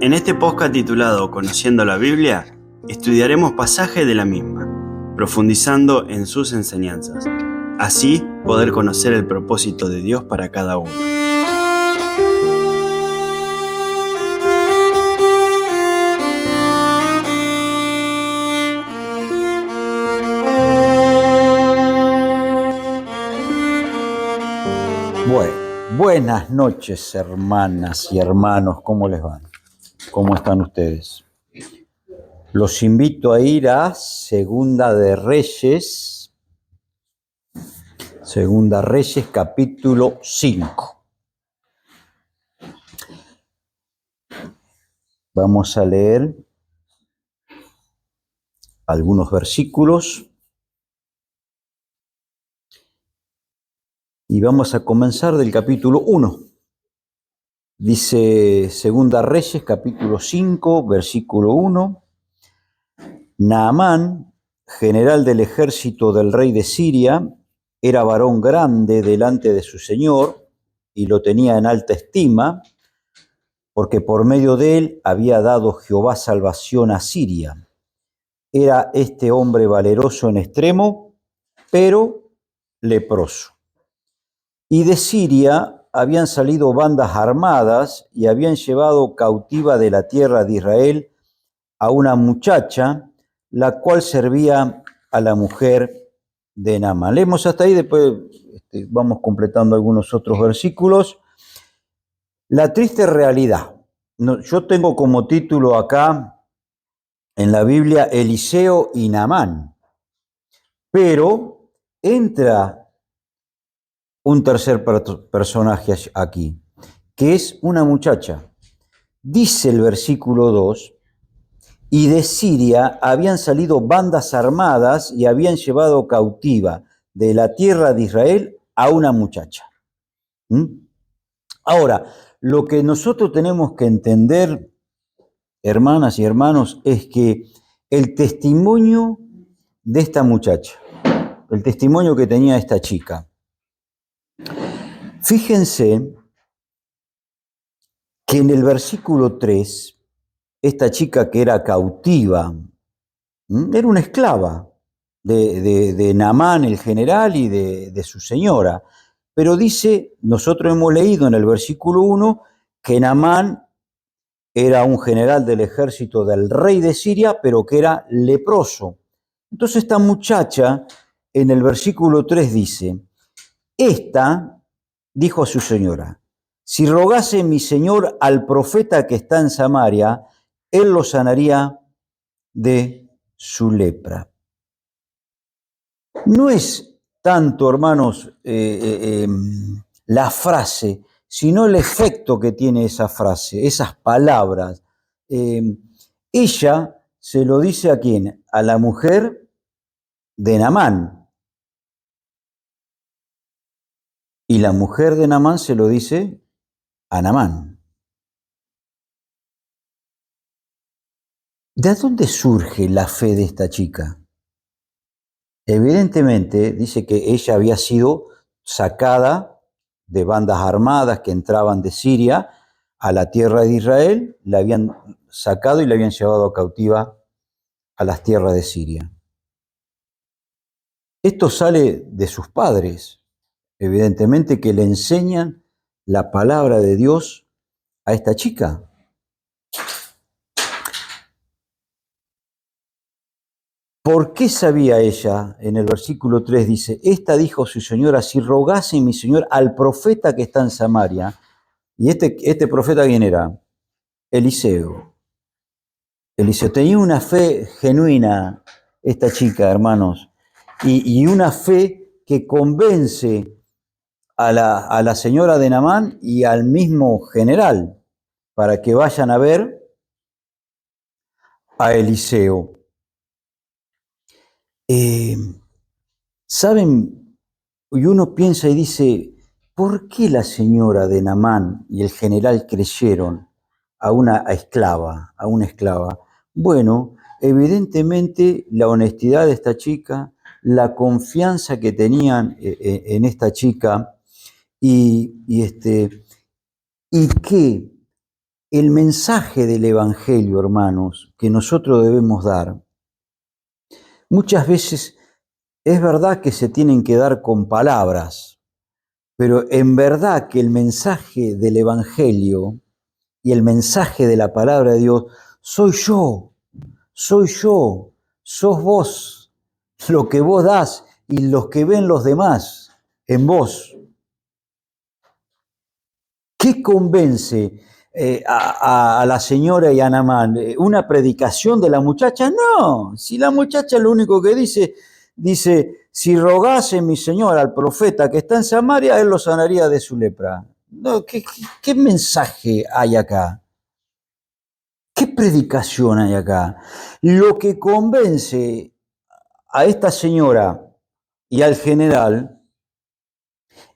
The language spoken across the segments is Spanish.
En este podcast titulado Conociendo la Biblia, estudiaremos pasajes de la misma, profundizando en sus enseñanzas. Así poder conocer el propósito de Dios para cada uno. Buenas noches, hermanas y hermanos, ¿cómo les van? ¿Cómo están ustedes? Los invito a ir a Segunda Reyes, capítulo 5. Vamos a leer algunos versículos y vamos a comenzar del capítulo 1. Dice Segunda Reyes, capítulo 5, versículo 1. Naamán, general del ejército del rey de Siria, era varón grande delante de su señor y lo tenía en alta estima, porque por medio de él había dado Jehová salvación a Siria. Era este hombre valeroso en extremo, pero leproso. Y de Siria habían salido bandas armadas y habían llevado cautiva de la tierra de Israel a una muchacha, la cual servía a la mujer de Naamán. Leemos hasta ahí, después vamos completando algunos otros versículos. La triste realidad. Yo tengo como título acá en la Biblia Eliseo y Naamán, pero entra un tercer personaje aquí, que es una muchacha. Dice el versículo 2, y de Siria habían salido bandas armadas y habían llevado cautiva de la tierra de Israel a una muchacha. Ahora, lo que nosotros tenemos que entender, hermanas y hermanos, es que el testimonio de esta muchacha, el testimonio que tenía esta chica, fíjense que en el versículo 3, esta chica que era cautiva, era una esclava de Naamán, el general, y de su señora. Pero dice, nosotros hemos leído en el versículo 1, que Naamán era un general del ejército del rey de Siria, pero que era leproso. Entonces esta muchacha, en el versículo 3 dice, esta dijo a su señora, si rogase mi señor al profeta que está en Samaria, él lo sanaría de su lepra. No es tanto, hermanos, la frase, sino el efecto que tiene esa frase, esas palabras. Ella se lo dice ¿a quién? A la mujer de Naamán. Y la mujer de Naamán se lo dice a Naamán. ¿De dónde surge la fe de esta chica? Evidentemente, dice que ella había sido sacada de bandas armadas que entraban de Siria a la tierra de Israel, la habían sacado y la habían llevado cautiva a las tierras de Siria. Esto sale de sus padres, evidentemente, que le enseñan la palabra de Dios a esta chica. ¿Por qué sabía ella? En el versículo 3 dice, esta dijo su señora, si rogase mi señor al profeta que está en Samaria. ¿Y este profeta quién era? Eliseo. Eliseo tenía una fe genuina, esta chica, hermanos, y una fe que convence a la señora de Naamán y al mismo general para que vayan a ver a Eliseo. ¿Saben? Y uno piensa y dice, ¿por qué la señora de Naamán y el general creyeron a una esclava? Bueno, evidentemente la honestidad de esta chica, la confianza que tenían en esta chica y que el mensaje del Evangelio, hermanos, que nosotros debemos dar, muchas veces es verdad que se tienen que dar con palabras, pero en verdad que el mensaje del Evangelio y el mensaje de la palabra de Dios soy yo, sos vos, lo que vos das y los que ven los demás en vos. ¿Qué convence a la señora y a Naamán? ¿Una predicación de la muchacha? No, si la muchacha lo único que dice, si rogase mi señor al profeta que está en Samaria, él lo sanaría de su lepra. No, ¿qué mensaje hay acá? ¿Qué predicación hay acá? Lo que convence a esta señora y al general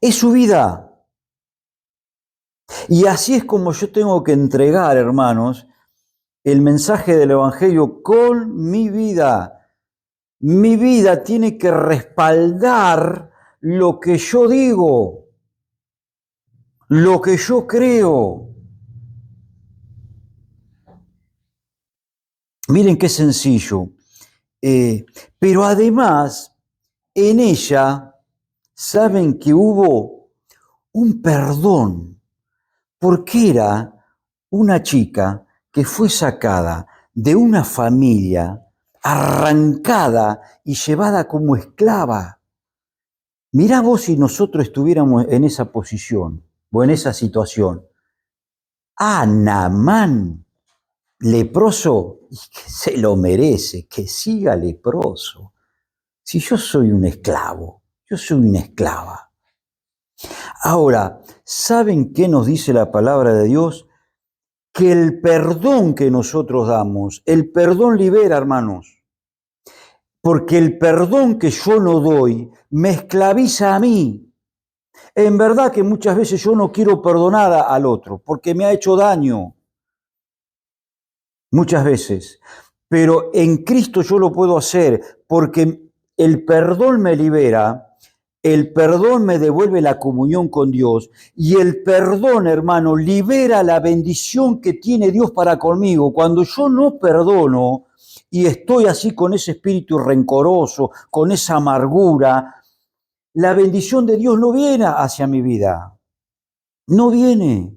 es su vida. Y así es como yo tengo que entregar, hermanos, el mensaje del Evangelio con mi vida. Mi vida tiene que respaldar lo que yo digo, lo que yo creo. Miren qué sencillo. Pero además, en ella, saben que hubo un perdón, porque era una chica que fue sacada de una familia, arrancada y llevada como esclava. Mirá vos si nosotros estuviéramos en esa posición o en esa situación. Naamán, leproso, y que se lo merece, que siga leproso. Si yo soy un esclavo, yo soy una esclava. Ahora, ¿saben qué nos dice la palabra de Dios? Que el perdón que nosotros damos, el perdón libera, hermanos. Porque el perdón que yo no doy me esclaviza a mí. En verdad que muchas veces yo no quiero perdonar al otro porque me ha hecho daño. Muchas veces. Pero en Cristo yo lo puedo hacer porque el perdón me libera. El perdón me devuelve la comunión con Dios y el perdón, hermano, libera la bendición que tiene Dios para conmigo. Cuando yo no perdono y estoy así con ese espíritu rencoroso, con esa amargura, la bendición de Dios no viene hacia mi vida. No viene.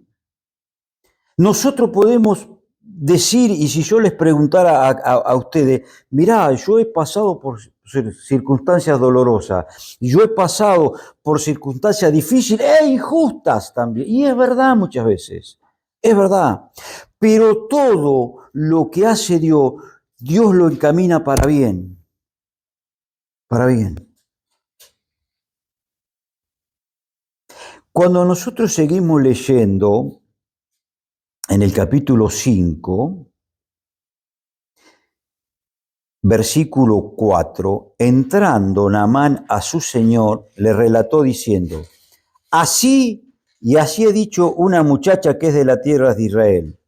Nosotros podemos decir, y si yo les preguntara a ustedes, mirá, yo he pasado por circunstancias dolorosas, yo he pasado por circunstancias difíciles e injustas también, y es verdad muchas veces, es verdad, pero todo lo que hace Dios, Dios lo encamina para bien, para bien. Cuando nosotros seguimos leyendo en el capítulo 5, versículo 4, entrando Naamán a su señor, le relató diciendo, así y así he dicho una muchacha que es de la tierra de Israel.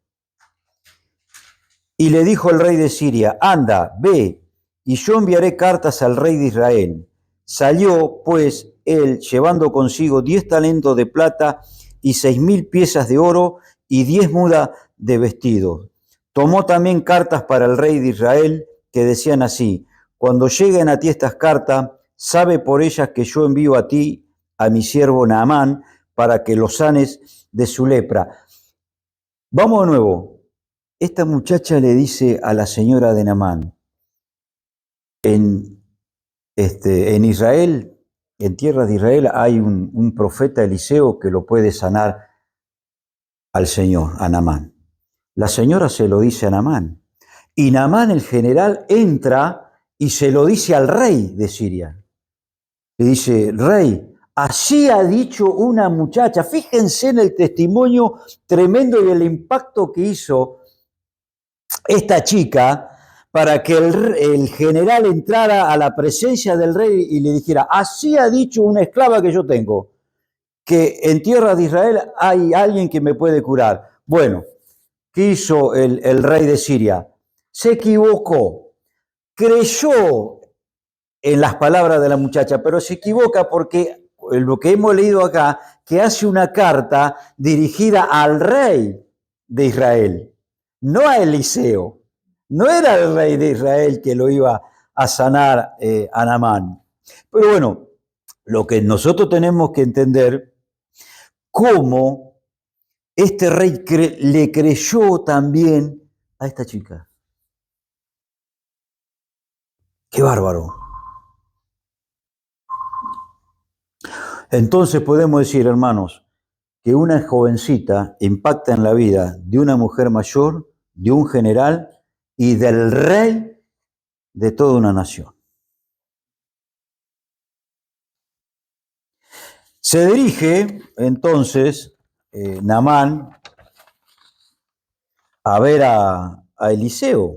Y le dijo el rey de Siria, anda, ve, y yo enviaré cartas al rey de Israel. Salió, pues, él llevando consigo 10 talentos de plata y 6.000 piezas de oro y 10 mudas de vestidos. Tomó también cartas para el rey de Israel que decían así, cuando lleguen a ti estas cartas, sabe por ellas que yo envío a ti a mi siervo Naamán para que lo sanes de su lepra. Vamos de nuevo. Esta muchacha le dice a la señora de Naamán, en Israel, en tierra de Israel, hay un profeta Eliseo que lo puede sanar al Señor, a Naamán. La señora se lo dice a Naamán. Y Naamán, el general, entra y se lo dice al rey de Siria. Le dice, rey, así ha dicho una muchacha. Fíjense en el testimonio tremendo y el impacto que hizo esta chica para que el general entrara a la presencia del rey y le dijera, así ha dicho una esclava que yo tengo, que en tierra de Israel hay alguien que me puede curar. Bueno, ¿qué hizo el rey de Siria? Se equivocó, creyó en las palabras de la muchacha, pero se equivoca porque lo que hemos leído acá, que hace una carta dirigida al rey de Israel, no a Eliseo. No era el rey de Israel que lo iba a sanar a Naamán. Pero bueno, lo que nosotros tenemos que entender, cómo este rey le creyó también a esta chica. ¡Qué bárbaro! Entonces podemos decir, hermanos, que una jovencita impacta en la vida de una mujer mayor, de un general y del rey de toda una nación. Se dirige entonces Naamán a ver a Eliseo.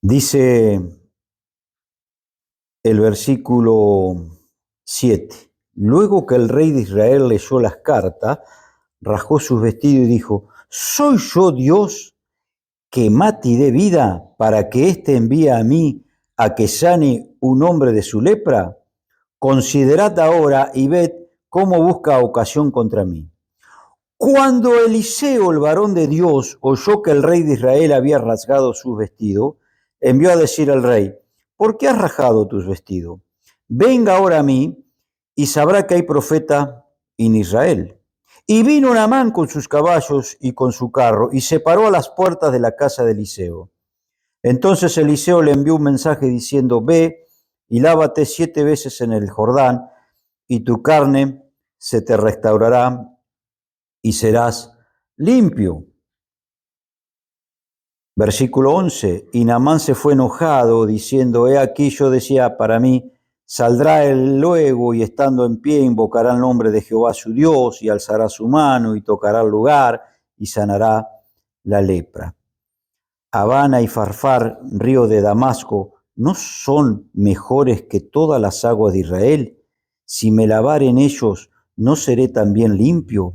Dice el versículo 7. Luego que el rey de Israel leyó las cartas, rasgó sus vestidos y dijo: ¿soy yo Dios que mate y dé vida para que éste envíe a mí a que sane un hombre de su lepra? Considerad ahora y ved cómo busca ocasión contra mí. Cuando Eliseo, el varón de Dios, oyó que el rey de Israel había rasgado sus vestidos, envió a decir al rey: ¿por qué has rasgado tus vestidos? Venga ahora a mí y sabrá que hay profeta en Israel. Y vino Naamán con sus caballos y con su carro y se paró a las puertas de la casa de Eliseo. Entonces Eliseo le envió un mensaje diciendo: ve y lávate 7 veces en el Jordán y tu carne se te restaurará y serás limpio. Versículo 11. Y Naamán se fue enojado, diciendo: he aquí, yo decía para mí, saldrá él luego y estando en pie invocará el nombre de Jehová su Dios y alzará su mano y tocará el lugar y sanará la lepra. Habana y Farfar, río de Damasco, ¿no son mejores que todas las aguas de Israel? Si me lavare en ellos, ¿no seré también limpio?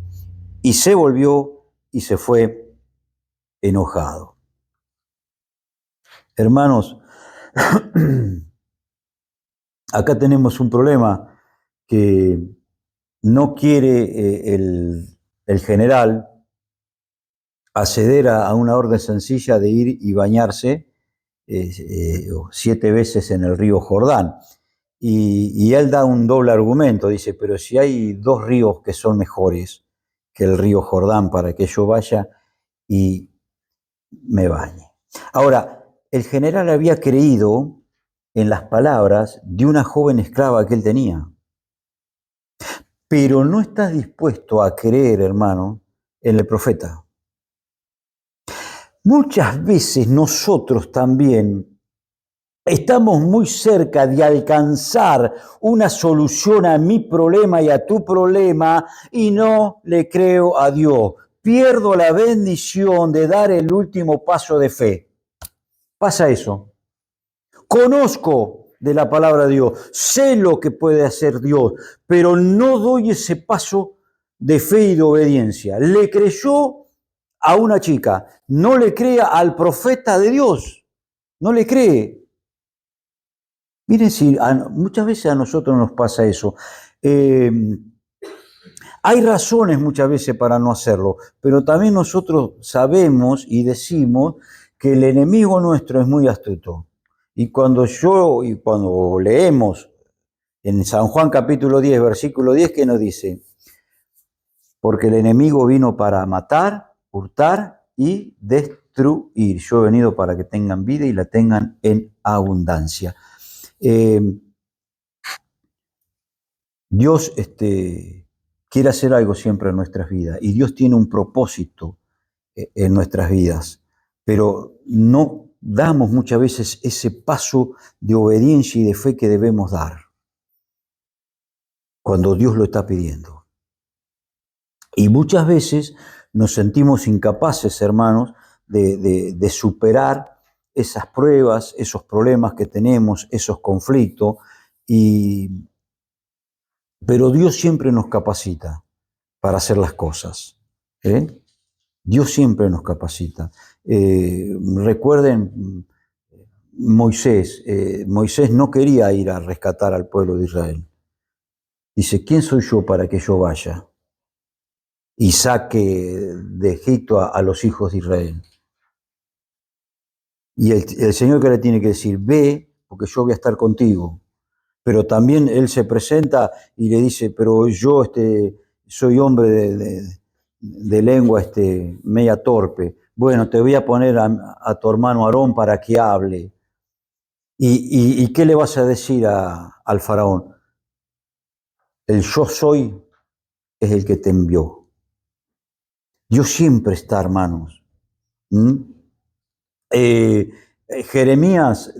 Y se volvió y se fue enojado. Hermanos, acá tenemos un problema que no quiere el general acceder a una orden sencilla de ir y bañarse 7 veces en el río Jordán. Y él da un doble argumento, dice: pero si hay 2 ríos que son mejores que el río Jordán para que yo vaya y me bañe. Ahora, el general había creído en las palabras de una joven esclava que él tenía, pero no está dispuesto a creer, hermano, en el profeta. Muchas veces nosotros también estamos muy cerca de alcanzar una solución a mi problema y a tu problema y no le creo a Dios. Pierdo la bendición de dar el último paso de fe. Pasa eso. Conozco de la palabra de Dios, sé lo que puede hacer Dios, pero no doy ese paso de fe y de obediencia. Le creyó a una chica, no le crea al profeta de Dios, no le cree. Miren, si muchas veces a nosotros nos pasa eso. Hay razones muchas veces para no hacerlo, pero también nosotros sabemos y decimos que el enemigo nuestro es muy astuto. Y cuando leemos en San Juan capítulo 10, versículo 10, ¿qué nos dice? Porque el enemigo vino para matar, hurtar y destruir. Yo he venido para que tengan vida y la tengan en abundancia. Dios quiere hacer algo siempre en nuestras vidas y Dios tiene un propósito en nuestras vidas, pero no damos muchas veces ese paso de obediencia y de fe que debemos dar cuando Dios lo está pidiendo. Y muchas veces nos sentimos incapaces, hermanos, de superar esas pruebas, esos problemas que tenemos, esos conflictos, pero Dios siempre nos capacita para hacer las cosas. Dios siempre nos capacita. Recuerden Moisés. Moisés no quería ir a rescatar al pueblo de Israel. Dice, ¿quién soy yo para que yo vaya y saque de Egipto a los hijos de Israel? Y el Señor que le tiene que decir, ve, porque yo voy a estar contigo. Pero también Él se presenta y le dice, pero yo soy hombre de lengua media torpe. Bueno, te voy a poner a tu hermano Aarón para que hable. ¿Y qué le vas a decir al faraón? El yo soy es el que te envió. Dios siempre está, hermanos. ¿Mm? Jeremías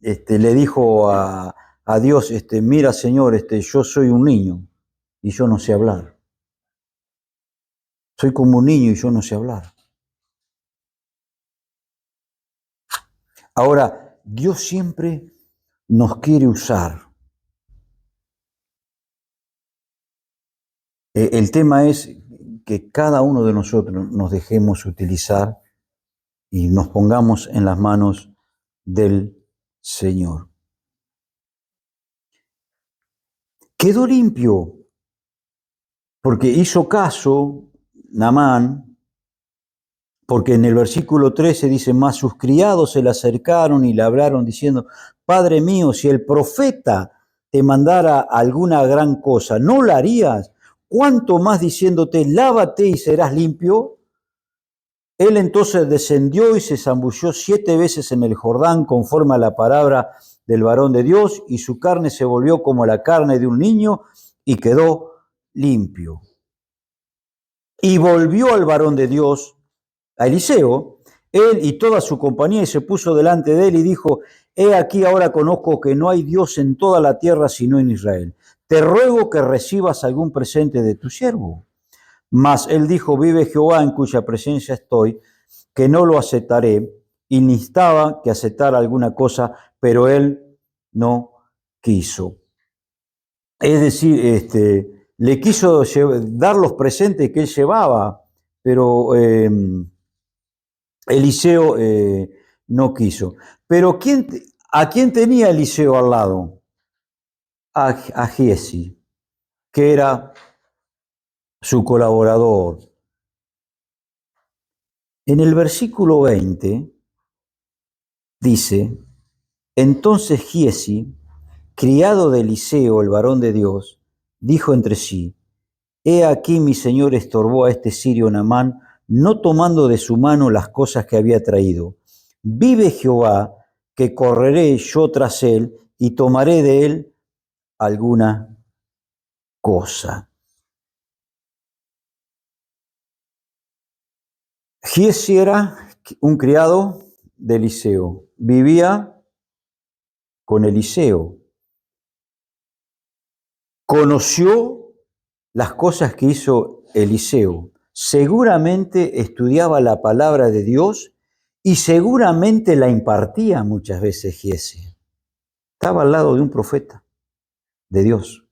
le dijo a Dios, mira Señor, yo soy un niño y yo no sé hablar. Soy como un niño y yo no sé hablar. Ahora, Dios siempre nos quiere usar. El tema es que cada uno de nosotros nos dejemos utilizar y nos pongamos en las manos del Señor. Quedó limpio porque hizo caso Naamán, porque en el versículo 13 dice, mas sus criados se le acercaron y le hablaron diciendo, Padre mío, si el profeta te mandara alguna gran cosa, ¿no la harías? ¿Cuánto más diciéndote, lávate y serás limpio? Él entonces descendió y se zambulló 7 veces en el Jordán conforme a la palabra del varón de Dios, y su carne se volvió como la carne de un niño y quedó limpio. Y volvió al varón de Dios, a Eliseo, él y toda su compañía, y se puso delante de él y dijo, he aquí ahora conozco que no hay Dios en toda la tierra sino en Israel. Te ruego que recibas algún presente de tu siervo. Mas él dijo, vive Jehová en cuya presencia estoy, que no lo aceptaré, y necesitaba que aceptara alguna cosa, pero él no quiso. Es decir, le quiso dar los presentes que él llevaba, pero Eliseo no quiso. Pero ¿a quién tenía Eliseo al lado? A Giezi, que era su colaborador. En el versículo 20 dice, entonces Giezi, criado de Eliseo, el varón de Dios, dijo entre sí, he aquí mi señor estorbó a este sirio Naamán, no tomando de su mano las cosas que había traído. Vive Jehová, que correré yo tras él y tomaré de él alguna cosa. Giezi era un criado de Eliseo, vivía con Eliseo, conoció las cosas que hizo Eliseo, seguramente estudiaba la palabra de Dios y seguramente la impartía muchas veces Giezi. Estaba al lado de un profeta de Dios.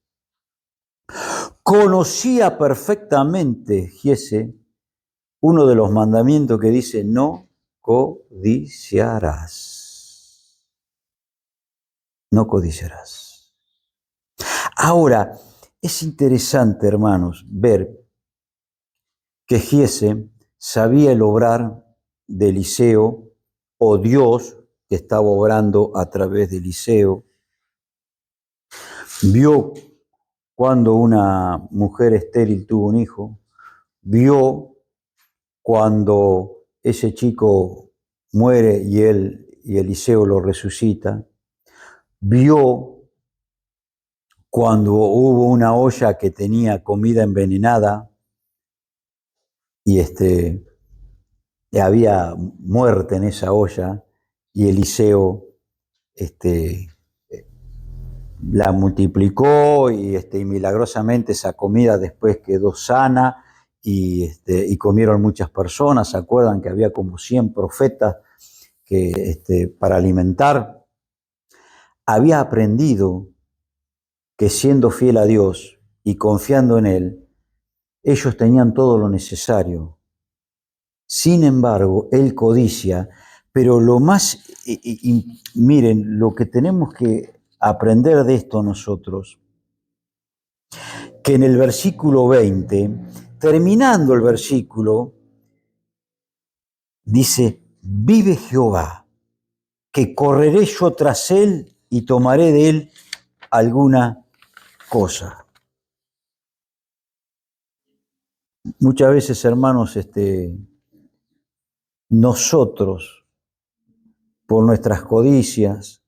Conocía perfectamente Giezi uno de los mandamientos que dice, no codiciarás. No codiciarás. Ahora, es interesante, hermanos, ver que Giezi sabía el obrar de Eliseo, o Dios que estaba obrando a través de Eliseo. Vio cuando una mujer estéril tuvo un hijo, vio cuando ese chico muere y Eliseo lo resucita, vio cuando hubo una olla que tenía comida envenenada y había muerte en esa olla y Eliseo la multiplicó y milagrosamente esa comida después quedó sana y comieron muchas personas. ¿Se acuerdan que había como 100 profetas para alimentar? Había aprendido que siendo fiel a Dios y confiando en Él, ellos tenían todo lo necesario. Sin embargo, Él codicia, pero lo más, miren, lo que tenemos que aprender de esto nosotros que en el versículo 20, terminando el versículo, dice, vive Jehová, que correré yo tras él y tomaré de él alguna cosa. Muchas veces, hermanos, nosotros, por nuestras codicias,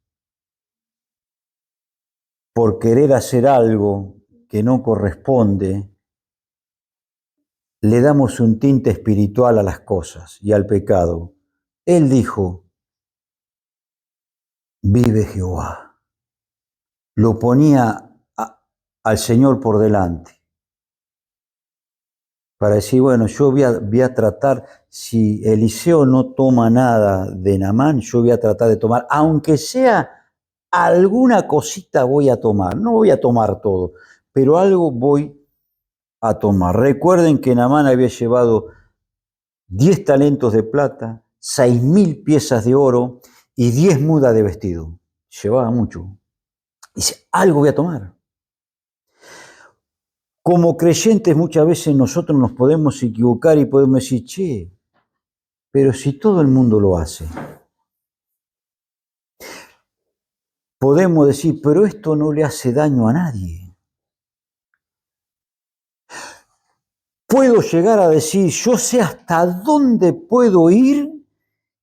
por querer hacer algo que no corresponde, le damos un tinte espiritual a las cosas y al pecado. Él dijo, vive Jehová. Lo ponía al Señor por delante. Para decir, bueno, yo voy a tratar, si Eliseo no toma nada de Naamán, yo voy a tratar de tomar, aunque sea alguna cosita voy a tomar. No voy a tomar todo, pero algo voy a tomar. Recuerden que Naamán había llevado 10 talentos de plata, 6.000 piezas de oro y 10 mudas de vestido. Llevaba mucho. Dice, algo voy a tomar. Como creyentes muchas veces nosotros nos podemos equivocar y podemos decir, che, pero si todo el mundo lo hace. Podemos decir, pero esto no le hace daño a nadie. Puedo llegar a decir, yo sé hasta dónde puedo ir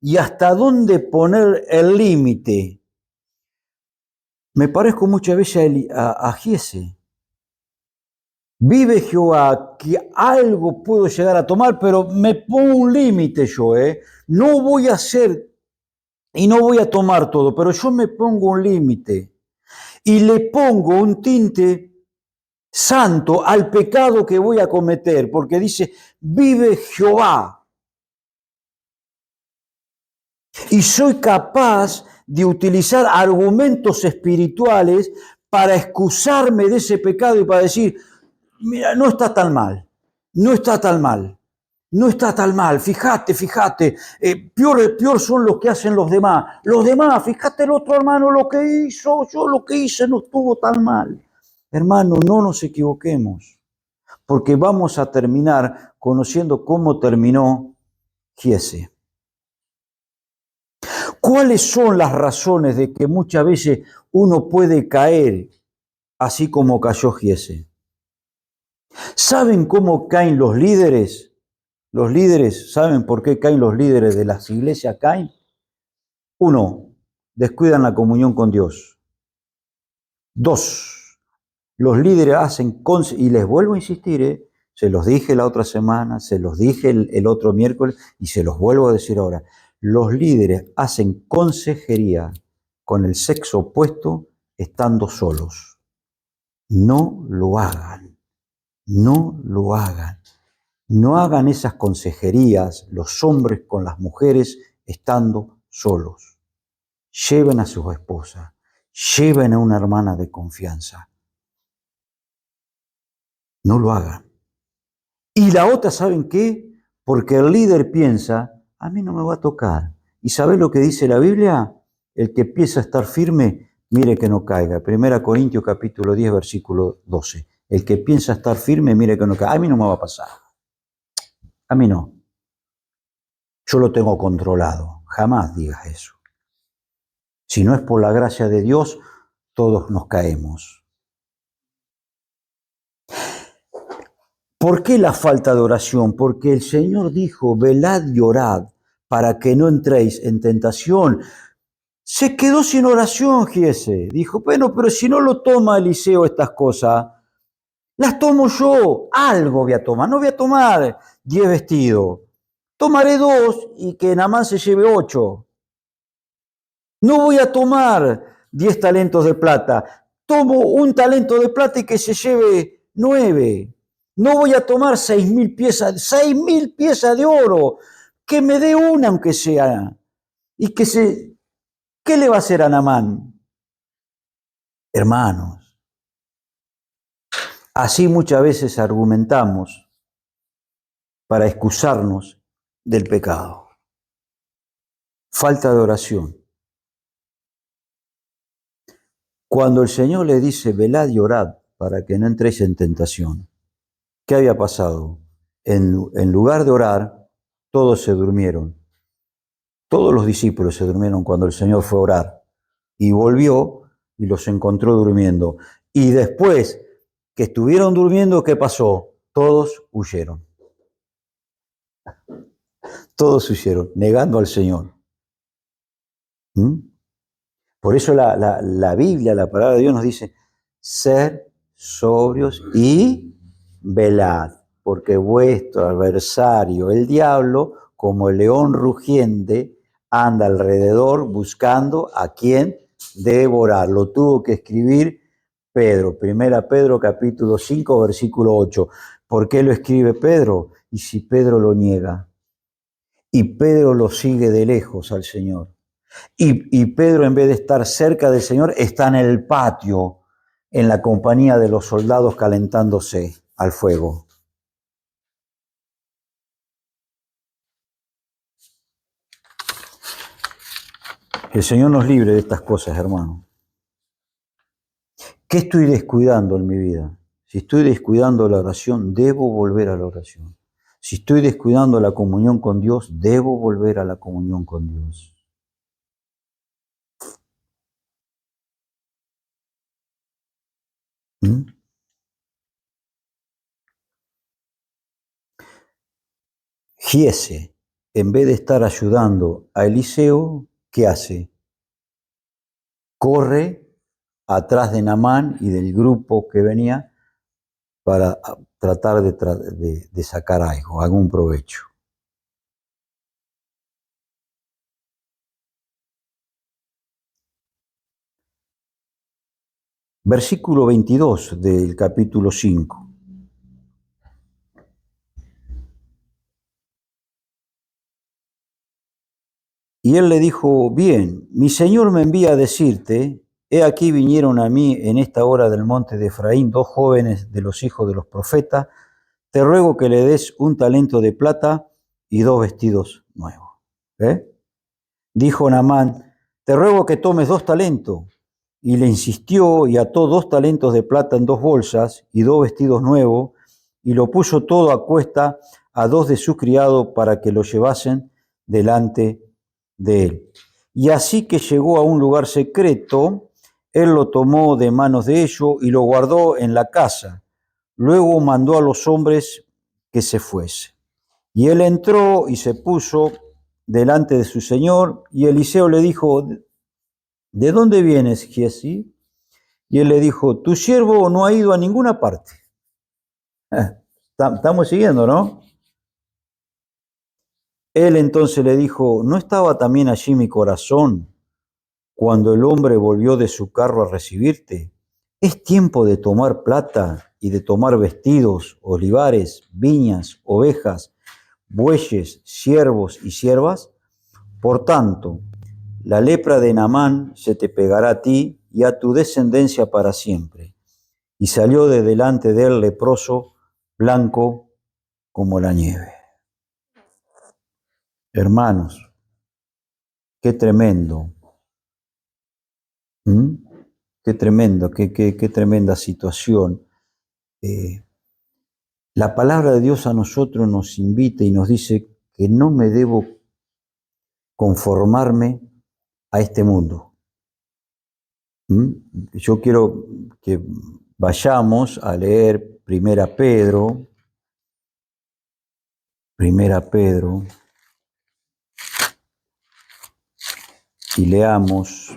y hasta dónde poner el límite. Me parezco muchas veces a Giese. Vive Jehová, que algo puedo llegar a tomar, pero me pongo un límite yo, No voy a hacer y no voy a tomar todo, pero yo me pongo un límite y le pongo un tinte santo al pecado que voy a cometer, porque dice, vive Jehová. Y soy capaz de utilizar argumentos espirituales para excusarme de ese pecado y para decir, mira, no está tan mal, no está tan mal, no está tan mal, fíjate, peor son los que hacen los demás, fíjate el otro hermano lo que hizo, yo lo que hice no estuvo tan mal. Hermano, no nos equivoquemos, porque vamos a terminar conociendo cómo terminó Giese. ¿Cuáles son las razones de que muchas veces uno puede caer así como cayó Giese? ¿Saben cómo caen los líderes? Los líderes, ¿saben por qué caen los líderes de las iglesias? Caen. Uno, descuidan la comunión con Dios. Dos, los líderes hacen, y les vuelvo a insistir, se los dije la otra semana, se los dije el otro miércoles y se los vuelvo a decir ahora. Los líderes hacen consejería con el sexo opuesto estando solos. No lo hagan. No lo hagan. No hagan esas consejerías los hombres con las mujeres estando solos. Lleven a sus esposas, lleven a una hermana de confianza. No lo hagan. Y la otra, ¿saben qué? Porque el líder piensa, a mí no me va a tocar. ¿Y sabe lo que dice la Biblia? El que empieza a estar firme, mire que no caiga. 1 Corintios capítulo 10, versículo 12. El que piensa estar firme, mire que no caiga. A mí no me va a pasar. A mí no. Yo lo tengo controlado. Jamás digas eso. Si no es por la gracia de Dios, todos nos caemos. ¿Por qué la falta de oración? Porque el Señor dijo, velad y orad para que no entréis en tentación. Se quedó sin oración, Giese. Dijo, bueno, pero si no lo toma Eliseo estas cosas, las tomo yo. Algo voy a tomar. No voy a tomar 10 vestidos. Tomaré 2 y que Naamán se lleve 8. No voy a tomar 10 talentos de plata. Tomo un talento de plata y que se lleve 9. No voy a tomar 6.000 piezas de oro. Que me dé una aunque sea. Y ¿qué le va a hacer a Naamán? Hermanos, así muchas veces argumentamos para excusarnos del pecado. Falta de oración. Cuando el Señor le dice, velad y orad para que no entréis en tentación. ¿Qué había pasado? En lugar de orar, todos se durmieron. Todos los discípulos se durmieron cuando el Señor fue a orar. Y volvió y los encontró durmiendo. Y después que estuvieron durmiendo, ¿qué pasó? Todos huyeron. Todos huyeron, negando al Señor. ¿Mm? Por eso la Biblia, la palabra de Dios nos dice, ser sobrios y velad, porque vuestro adversario, el diablo, como el león rugiente, anda alrededor buscando a quien devorar. Lo tuvo que escribir Pedro, 1 Pedro capítulo 5, versículo 8. ¿Por qué lo escribe Pedro? Y si Pedro lo niega, y Pedro lo sigue de lejos al Señor. Y Pedro, en vez de estar cerca del Señor, está en el patio, en la compañía de los soldados calentándose al fuego. El Señor nos libre de estas cosas, hermano. ¿Qué estoy descuidando en mi vida? Si estoy descuidando la oración, debo volver a la oración. Si estoy descuidando la comunión con Dios, debo volver a la comunión con Dios. ¿Mm? Giese, en vez de estar ayudando a Eliseo, ¿qué hace? Corre atrás de Naamán y del grupo que venía para tratar de sacar algo, algún provecho. Versículo 22 del capítulo 5. Y él le dijo, bien, mi señor me envía a decirte, he aquí vinieron a mí en esta hora del monte de Efraín 2 jóvenes de los hijos de los profetas, te ruego que le des 1 talento de plata y 2 vestidos nuevos. Dijo Naamán, te ruego que tomes 2 talentos. Y le insistió y ató 2 talentos de plata en 2 bolsas y 2 vestidos nuevos, y lo puso todo a cuesta a 2 de sus criados para que lo llevasen delante de él. Y así que llegó a un lugar secreto, él lo tomó de manos de ellos y lo guardó en la casa. Luego mandó a los hombres que se fuese. Y él entró y se puso delante de su señor, y Eliseo le dijo, ¿de dónde vienes, Giesi? Y él le dijo, tu siervo no ha ido a ninguna parte. Estamos siguiendo, ¿no? Él entonces le dijo, ¿no estaba también allí mi corazón cuando el hombre volvió de su carro a recibirte? Es tiempo de tomar plata y de tomar vestidos, olivares, viñas, ovejas, bueyes, siervos y siervas. Por tanto, la lepra de Naamán se te pegará a ti y a tu descendencia para siempre. Y salió de delante de él leproso, blanco como la nieve. Hermanos, qué tremendo. ¿Mm? Qué tremendo, qué tremenda situación. La palabra de Dios a nosotros nos invita y nos dice que no me debo conformarme a este mundo. Yo quiero que vayamos a leer Primera Pedro, y leamos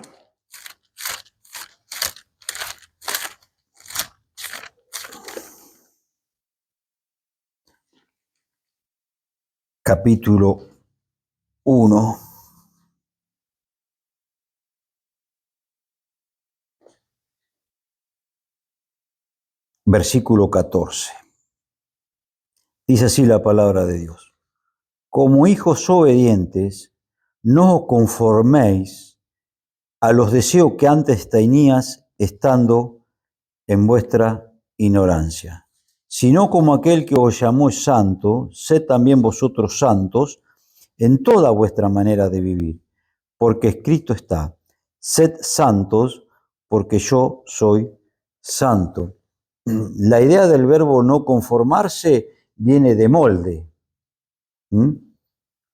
capítulo 1, versículo 14. Dice así la palabra de Dios. Como hijos obedientes, no os conforméis a los deseos que antes tenías estando en vuestra ignorancia, sino como aquel que os llamó es santo, sed también vosotros santos en toda vuestra manera de vivir, porque escrito está, sed santos porque yo soy santo. La idea del verbo no conformarse viene de molde.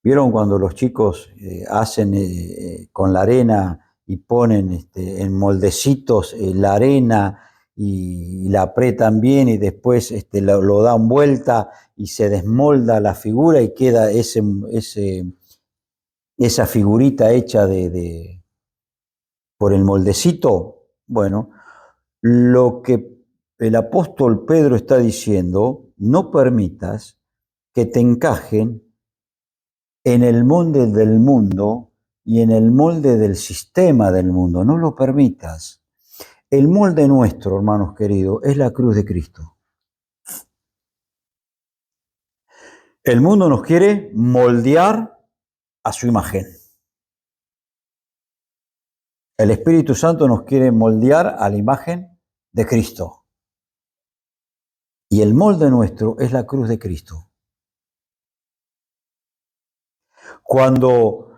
¿Vieron cuando los chicos hacen con la arena y ponen en moldecitos la arena y la apretan bien y después lo dan vuelta y se desmolda la figura y queda esa figurita hecha por el moldecito? Bueno, lo que el apóstol Pedro está diciendo, no permitas que te encajen en el molde del mundo y en el molde del sistema del mundo. No lo permitas. El molde nuestro, hermanos queridos, es la cruz de Cristo. El mundo nos quiere moldear a su imagen. El Espíritu Santo nos quiere moldear a la imagen de Cristo. Y el molde nuestro es la cruz de Cristo. Cuando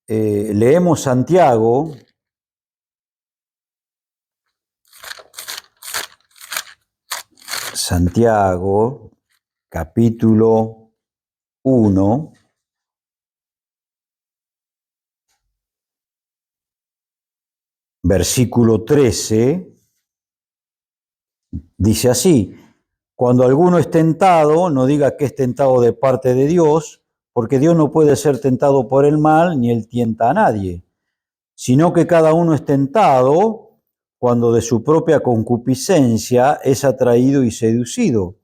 leemos Santiago, capítulo 1, versículo 13, dice así: cuando alguno es tentado, no diga que es tentado de parte de Dios, porque Dios no puede ser tentado por el mal, ni él tienta a nadie, sino que cada uno es tentado cuando de su propia concupiscencia es atraído y seducido.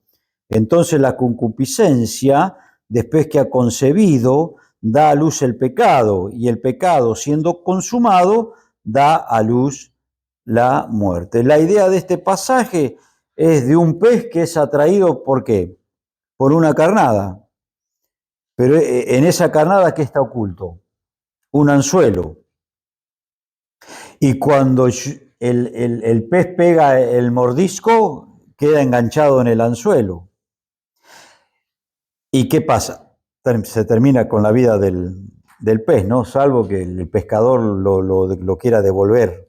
Entonces la concupiscencia, después que ha concebido, da a luz el pecado, y el pecado, siendo consumado, da a luz la muerte. La idea de este pasaje es de un pez que es atraído, ¿por qué? Por una carnada. Pero en esa carnada, ¿qué está oculto? Un anzuelo. Y cuando el pez pega el mordisco, queda enganchado en el anzuelo. ¿Y qué pasa? Se termina con la vida del pez, ¿no? Salvo que el pescador lo quiera devolver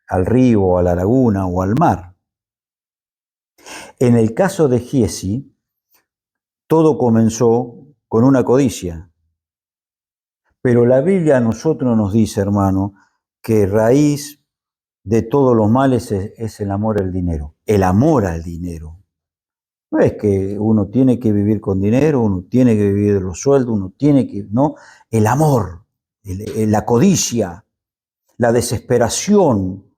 al río, a la laguna o al mar. En el caso de Giesi, todo comenzó con una codicia. Pero la Biblia a nosotros nos dice, hermano, que raíz de todos los males es el amor al dinero. El amor al dinero. No es que uno tiene que vivir con dinero, uno tiene que vivir de los sueldos, uno tiene que, no, el amor, la codicia, la desesperación,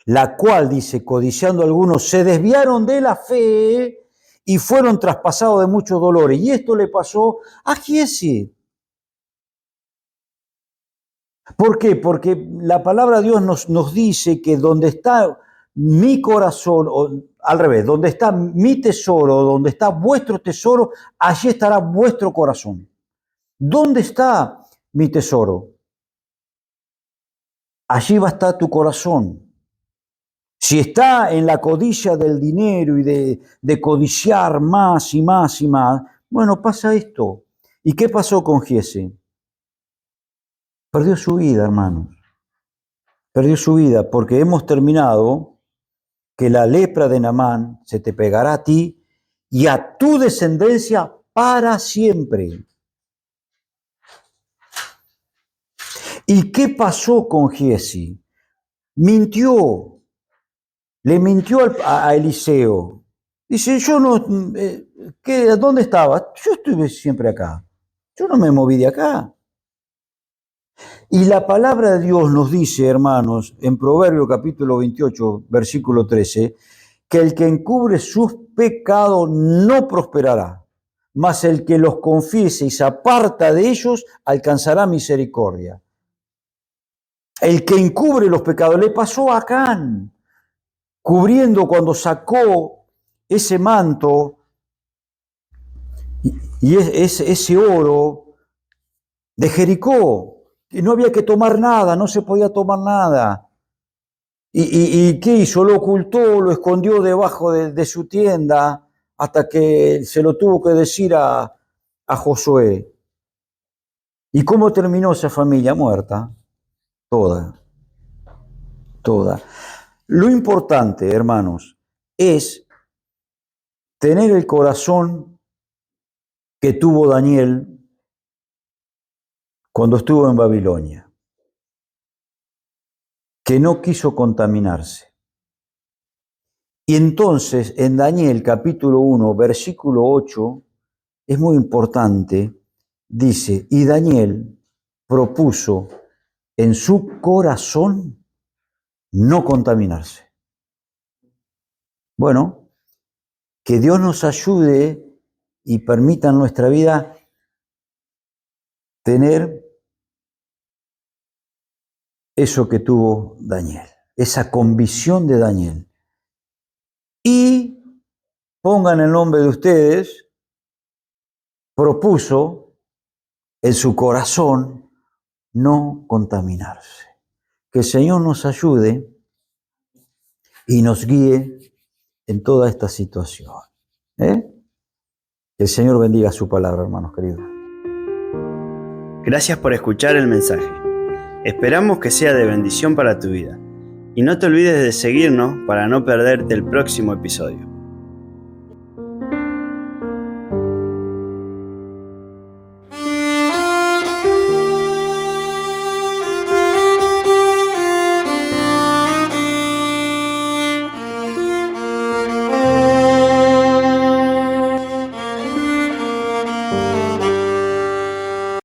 la cual, dice, codiciando algunos, se desviaron de la fe y fueron traspasados de muchos dolores. Y esto le pasó a Giesi. ¿Por qué? Porque la palabra de Dios nos dice que donde está mi corazón, o al revés, donde está mi tesoro, donde está vuestro tesoro, allí estará vuestro corazón. ¿Dónde está mi tesoro? Allí va a estar tu corazón. Si está en la codicia del dinero y de codiciar más y más y más, bueno, pasa esto. ¿Y qué pasó con Giesi? Perdió su vida, hermanos. Perdió su vida porque hemos terminado que la lepra de Naamán se te pegará a ti y a tu descendencia para siempre. ¿Y qué pasó con Giesi? Mintió, le mintió a Eliseo. Dice, yo no, ¿dónde estaba? Yo estuve siempre acá. Yo no me moví de acá. Y la palabra de Dios nos dice, hermanos, en Proverbio capítulo 28, versículo 13, que el que encubre sus pecados no prosperará, mas el que los confiese y se aparta de ellos alcanzará misericordia. El que encubre los pecados, le pasó a Acán, cubriendo cuando sacó ese manto y ese oro de Jericó, y no había que tomar nada, no se podía tomar nada. ¿Y qué hizo? Lo ocultó, lo escondió debajo de su tienda hasta que se lo tuvo que decir a Josué. ¿Y cómo terminó esa familia? Muerta. Toda. Toda. Lo importante, hermanos, es tener el corazón que tuvo Daniel cuando estuvo en Babilonia, que no quiso contaminarse. Y entonces en Daniel capítulo 1, versículo 8, es muy importante, dice, y Daniel propuso en su corazón no contaminarse. Bueno, que Dios nos ayude y permita en nuestra vida tener eso que tuvo Daniel, esa convicción de Daniel. Y pongan el nombre de ustedes, propuso en su corazón no contaminarse. Que el Señor nos ayude y nos guíe en toda esta situación. Que el Señor bendiga su palabra, hermanos queridos. Gracias por escuchar el mensaje. Esperamos que sea de bendición para tu vida. Y no te olvides de seguirnos para no perderte el próximo episodio.